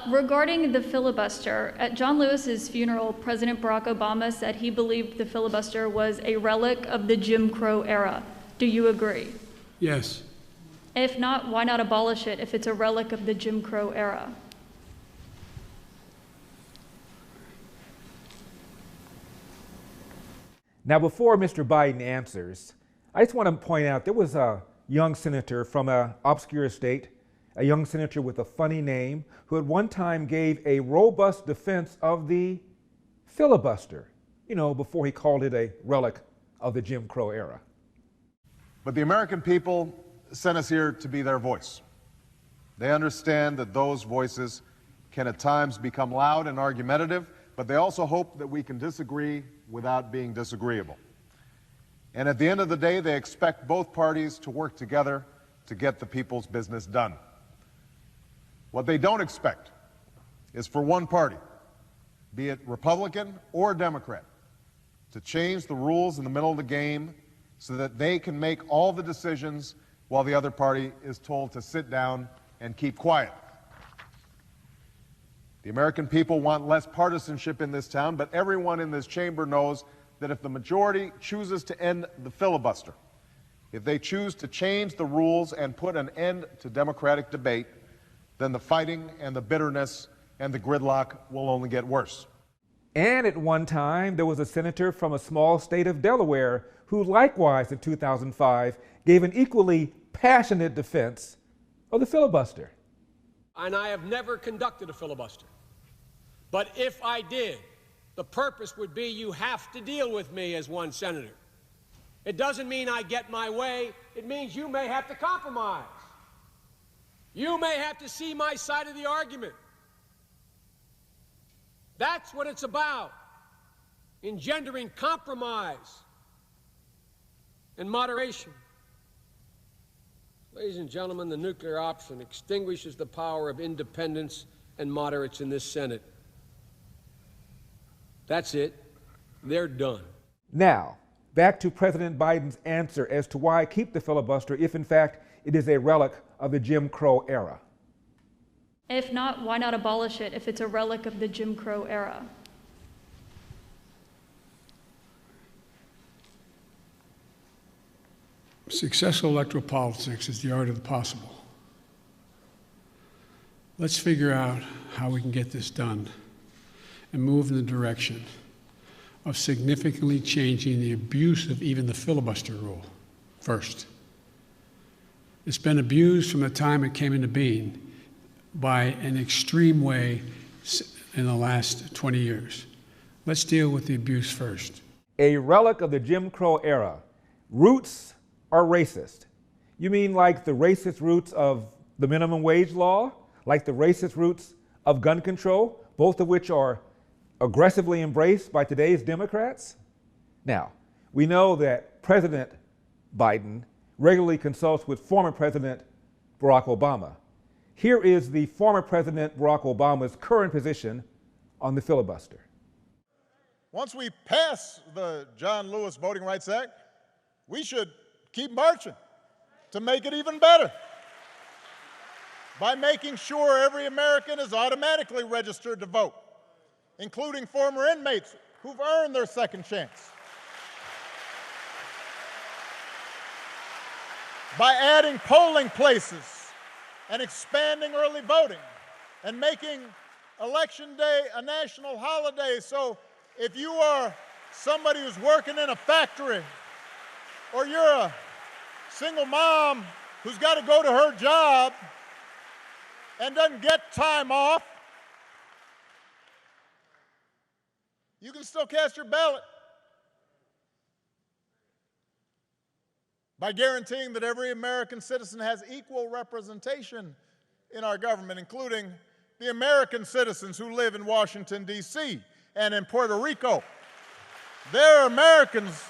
Regarding the filibuster, at John Lewis's funeral, President Barack Obama said he believed the filibuster was a relic of the Jim Crow era. Do you agree? Yes. If not, why not abolish it if it's a relic of the Jim Crow era? Now, before Mr. Biden answers, I just want to point out there was a young senator from an obscure state, a young senator with a funny name, who at one time gave a robust defense of the filibuster, before he called it a relic of the Jim Crow era. But the American people sent us here to be their voice. They understand that those voices can at times become loud and argumentative, but they also hope that we can disagree without being disagreeable. And at the end of the day, they expect both parties to work together to get the people's business done. What they don't expect is for one party, be it Republican or Democrat, to change the rules in the middle of the game so that they can make all the decisions while the other party is told to sit down and keep quiet. The American people want less partisanship in this town, but everyone in this chamber knows that if the majority chooses to end the filibuster, if they choose to change the rules and put an end to democratic debate, then the fighting and the bitterness and the gridlock will only get worse. And at one time, there was a senator from a small state of Delaware who likewise in 2005 gave an equally passionate defense of the filibuster. And I have never conducted a filibuster. But if I did, the purpose would be you have to deal with me as one senator. It doesn't mean I get my way. It means you may have to compromise. You may have to see my side of the argument. That's what it's about, engendering compromise and moderation. Ladies and gentlemen, the nuclear option extinguishes the power of independents and moderates in this Senate. That's it. They're done. Now, back to President Biden's answer as to why keep the filibuster if, in fact, it is a relic of the Jim Crow era. If not, why not abolish it if it's a relic of the Jim Crow era? Successful electoral politics is the art of the possible. Let's figure out how we can get this done and move in the direction of significantly changing the abuse of even the filibuster rule first. It's been abused from the time it came into being by an extreme way in the last 20 years. Let's deal with the abuse first. A relic of the Jim Crow era. Roots are racist. You mean like the racist roots of the minimum wage law? Like the racist roots of gun control, both of which are aggressively embraced by today's Democrats? Now, we know that President Biden regularly consults with former President Barack Obama. Here is the former President Barack Obama's current position on the filibuster. Once we pass the John Lewis Voting Rights Act, we should keep marching to make it even better by making sure every American is automatically registered to vote, including former inmates who've earned their second chance. By adding polling places and expanding early voting and making Election Day a national holiday. So if you are somebody who's working in a factory, or you're a single mom who's got to go to her job and doesn't get time off, you can still cast your ballot by guaranteeing that every American citizen has equal representation in our government, including the American citizens who live in Washington, D.C. and in Puerto Rico. They're Americans.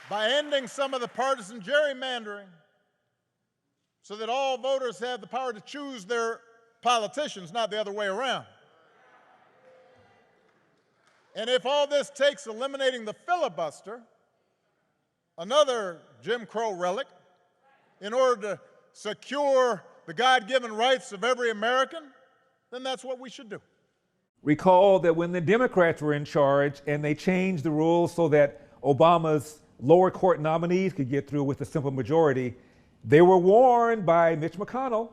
By ending some of the partisan gerrymandering so that all voters have the power to choose their politicians, not the other way around. And if all this takes eliminating the filibuster, another Jim Crow relic in order to secure the God-given rights of every American, then that's what we should do. Recall that when the Democrats were in charge and they changed the rules so that Obama's lower court nominees could get through with a simple majority, they were warned by Mitch McConnell.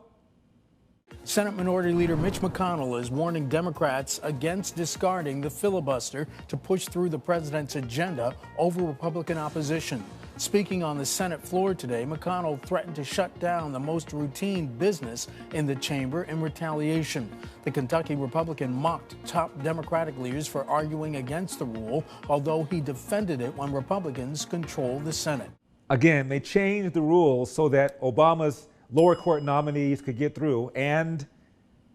Senate Minority Leader Mitch McConnell is warning Democrats against discarding the filibuster to push through the president's agenda over Republican opposition. Speaking on the Senate floor today, McConnell threatened to shut down the most routine business in the chamber in retaliation. The Kentucky Republican mocked top Democratic leaders for arguing against the rule, although he defended it when Republicans controlled the Senate. Again, they changed the rules so that Obama's lower court nominees could get through, and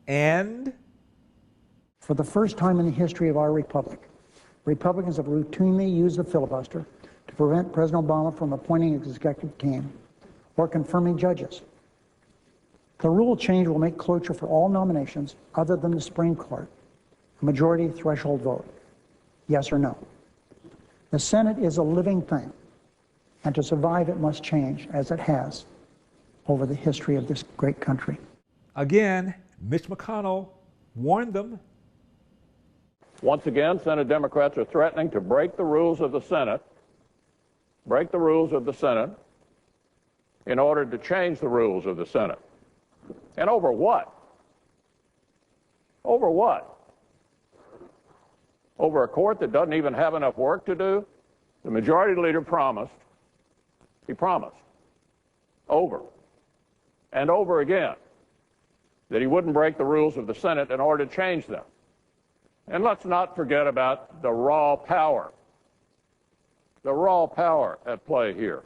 for the first time in the history of our republic, Republicans have routinely used the filibuster to prevent President Obama from appointing an executive team or confirming judges. The rule change will make cloture for all nominations other than the Supreme Court a majority threshold vote, yes or no. The Senate is a living thing, and to survive it must change, as it has over the history of this great country. again, Mitch McConnell warned them. Once again, Senate Democrats are threatening to break the rules of the Senate, in order to change the rules of the Senate. And over what? Over what? Over a court that doesn't even have enough work to do? The majority leader promised, over and over again, that he wouldn't break the rules of the Senate in order to change them. And let's not forget about the raw power at play here.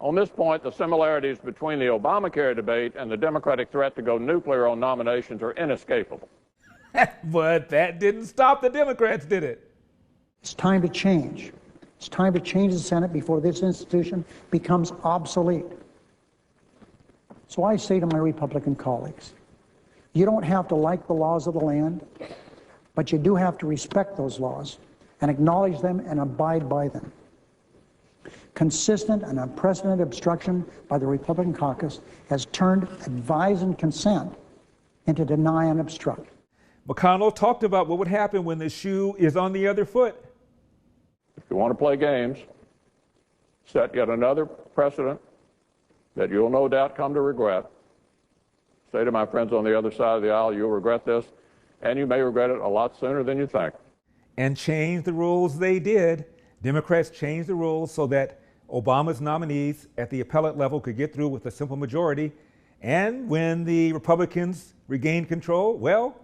On this point, the similarities between the Obamacare debate and the Democratic threat to go nuclear on nominations are inescapable. But that didn't stop the Democrats, did it? It's time to change. It's time to change the Senate before this institution becomes obsolete. So I say to my Republican colleagues, you don't have to like the laws of the land, but you do have to respect those laws and acknowledge them and abide by them. Consistent and unprecedented obstruction by the Republican caucus has turned advise and consent into deny and obstruct. McConnell talked about what would happen when the shoe is on the other foot. If you want to play games, set yet another precedent that you'll no doubt come to regret. Say to my friends on the other side of the aisle, you'll regret this, and you may regret it a lot sooner than you think. And change the rules they did. Democrats changed the rules so that Obama's nominees at the appellate level could get through with a simple majority. And when the Republicans regained control, well,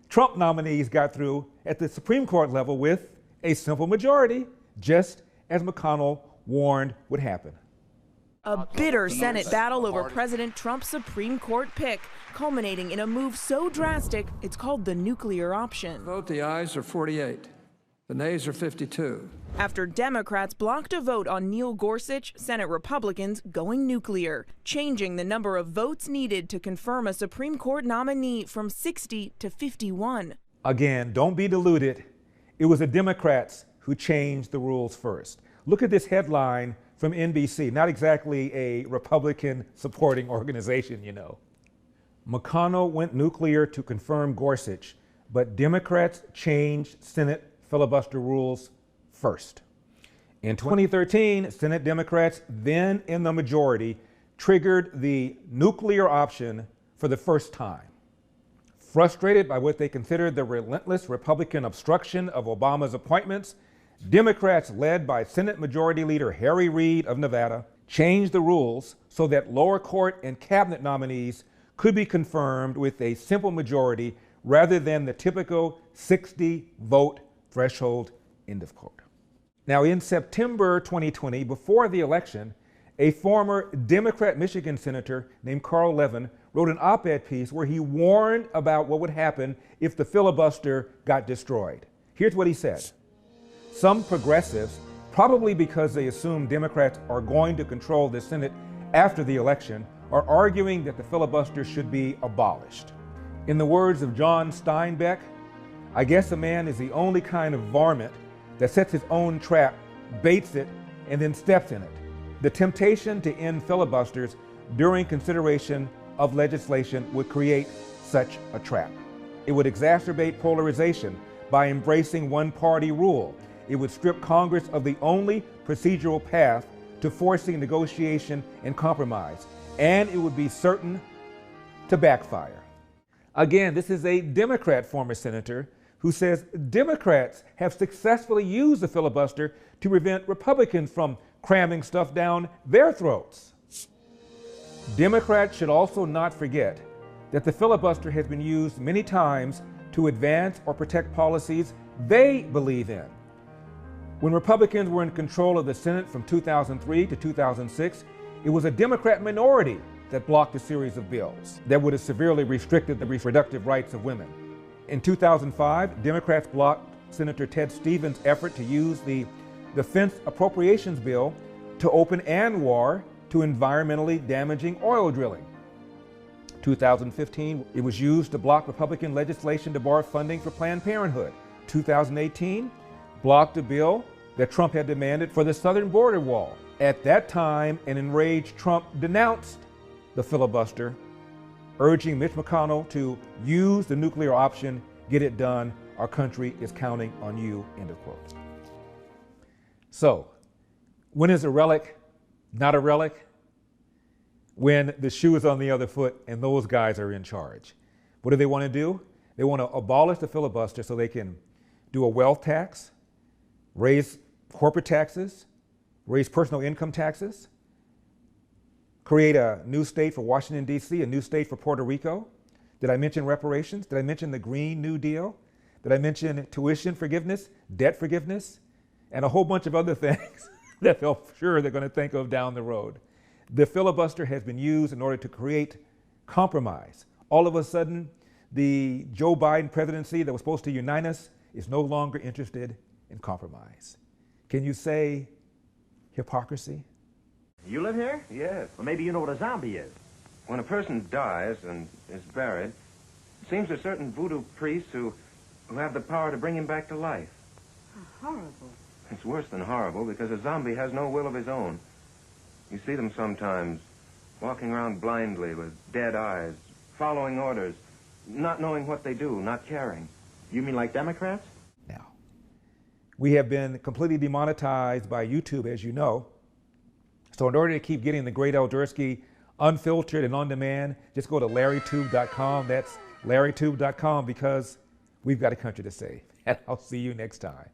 Trump nominees got through at the Supreme Court level with a simple majority, just as McConnell warned would happen. A bitter Senate battle over President Trump's Supreme Court pick, culminating in a move so drastic, it's called the nuclear option. Vote, the ayes are 48. The nays are 52. After Democrats blocked a vote on Neil Gorsuch, Senate Republicans going nuclear, changing the number of votes needed to confirm a Supreme Court nominee from 60 to 51. Again, don't be deluded. It was the Democrats who changed the rules first. Look at this headline from NBC, not exactly a Republican supporting organization, you know. McConnell went nuclear to confirm Gorsuch, but Democrats changed Senate filibuster rules first. In 2013, Senate Democrats, then in the majority, triggered the nuclear option for the first time. Frustrated by what they considered the relentless Republican obstruction of Obama's appointments, Democrats, led by Senate Majority Leader Harry Reid of Nevada, changed the rules so that lower court and cabinet nominees could be confirmed with a simple majority rather than the typical 60-vote threshold. End of quote. Now, in September 2020, before the election, a former Democrat Michigan senator named Carl Levin wrote an op-ed piece where he warned about what would happen if the filibuster got destroyed. Here's what he said. Some progressives, probably because they assume Democrats are going to control the Senate after the election, are arguing that the filibuster should be abolished. In the words of John Steinbeck, I guess a man is the only kind of varmint that sets his own trap, baits it, and then steps in it. The temptation to end filibusters during consideration of legislation would create such a trap. It would exacerbate polarization by embracing one-party rule. It would strip Congress of the only procedural path to forcing negotiation and compromise, and it would be certain to backfire. Again, this is a Democrat former senator who says Democrats have successfully used the filibuster to prevent Republicans from cramming stuff down their throats. Democrats should also not forget that the filibuster has been used many times to advance or protect policies they believe in. When Republicans were in control of the Senate from 2003 to 2006, it was a Democrat minority that blocked a series of bills that would have severely restricted the reproductive rights of women. In 2005, Democrats blocked Senator Ted Stevens' effort to use the Defense Appropriations Bill to open ANWR to environmentally damaging oil drilling. 2015, it was used to block Republican legislation to bar funding for Planned Parenthood. 2018, blocked a bill that Trump had demanded for the southern border wall. At that time, an enraged Trump denounced the filibuster, urging Mitch McConnell to use the nuclear option, get it done, our country is counting on you, end of quote. So, when is a relic not a relic? When the shoe is on the other foot and those guys are in charge. What do they want to do? They want to abolish the filibuster so they can do a wealth tax, raise corporate taxes, raise personal income taxes, create a new state for Washington, D.C., a new state for Puerto Rico. Did I mention reparations? Did I mention the Green New Deal? Did I mention tuition forgiveness, debt forgiveness, and a whole bunch of other things that they're sure they're going to think of down the road? The filibuster has been used in order to create compromise. All of a sudden, the Joe Biden presidency that was supposed to unite us is no longer interested in compromise. Can you say hypocrisy? You live here? Yes. Well, maybe you know what a zombie is. When a person dies and is buried, it seems there are certain voodoo priests who have the power to bring him back to life. How horrible. It's worse than horrible because a zombie has no will of his own. You see them sometimes walking around blindly with dead eyes, following orders, not knowing what they do, not caring. You mean like Democrats? Now, we have been completely demonetized by YouTube, as you know. So in order to keep getting the Great Eldersky unfiltered and on demand, just go to LarryTube.com. That's LarryTube.com because we've got a country to save. And I'll see you next time.